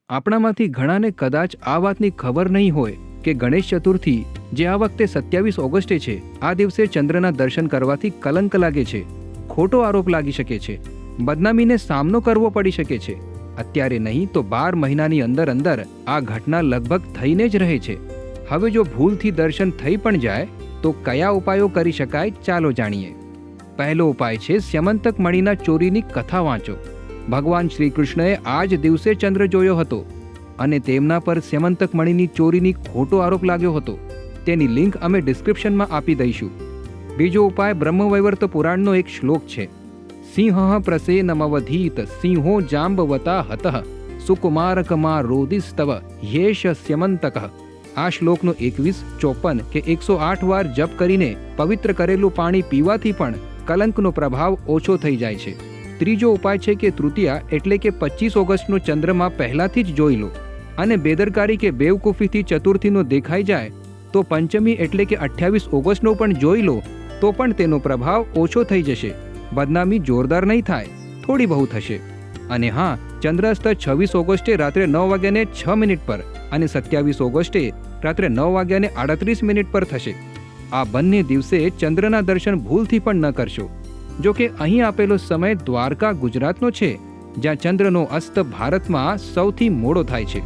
આપણામાંથી ઘણાને કદાચ આ વાતની ખબર નહીં હોય કે ગણેશ ચતુર્થી, જે આ વખતે 27 ઓગસ્ટે છે, આ દિવસે ચંદ્રના દર્શન કરવાથી કલંક લાગે છે, ખોટો આરોપ લાગી શકે છે, બદનામીને સામનો કરવો પડી શકે છે. અત્યારે નહીં તો 12 મહિનાની અંદર અંદર આ ઘટના લગભગ થઈને જ રહે છે. હવે જો ભૂલથી દર્શન થઈ પણ જાય તો કયા ઉપાયો કરી શકાય, ચાલો જાણીએ. પહેલો ઉપાય છે સ્યમંતક મણિના ચોરીની કથા વાંચો. ભગવાન શ્રી કૃષ્ણએ આ જ દિવસે ચંદ્ર જોયો હતો અને તેમના પર સ્યમંતક મણિની ચોરીની ખોટો આરોપ લાગ્યો હતો. તેની લિંક અમે ડિસ્ક્રિપ્શનમાં આપી દઈશું. બીજો ઉપાય બ્રહ્મવૈવર્ત પુરાણનો એક શ્લોક છે. સિંહ પ્રસેનમવધીત સિંહો જાંબવતા હતઃ સુકુમારકમા રોદિસ્તવ યેશ સ્યમંતક. આ શ્લોકનો 21, 54 કે 108 વાર જપ કરીને પવિત્ર કરેલું પાણી પીવાથી પણ કલંકનો પ્રભાવ ઓછો થઈ જાય છે. ત્રીજો ઉપાય છે કે તૃતીયા એટલે કે 25 ઓગસ્ટનો ચંદ્રમા પહેલાથી જ જોઈ લો અને બેદરકારી કે બેવકૂફીથી ચતુર્થીનો દેખાઈ જાય તો પંચમી એટલે કે 28 ઓગસ્ટનો પણ જોઈ લો તો પણ તેનો પ્રભાવ ઓછો થઈ જશે. બદનામી જોરદાર નહીં થાય, થોડી બહુ થશે. અને હા, ચંદ્રાસ્ત 26 ઓગસ્ટે રાત્રે 9:06 પર અને 27 ઓગસ્ટે રાત્રે 9:38 પર થશે. આ બંને દિવસે ચંદ્રના દર્શન ભૂલથી પણ ન કરશો. જો કે અહીં આપેલો સમય દ્વારકા ગુજરાતનો છે, જ્યાં ચંદ્રનો અસ્ત ભારતમાં સૌથી મોડો થાય છે.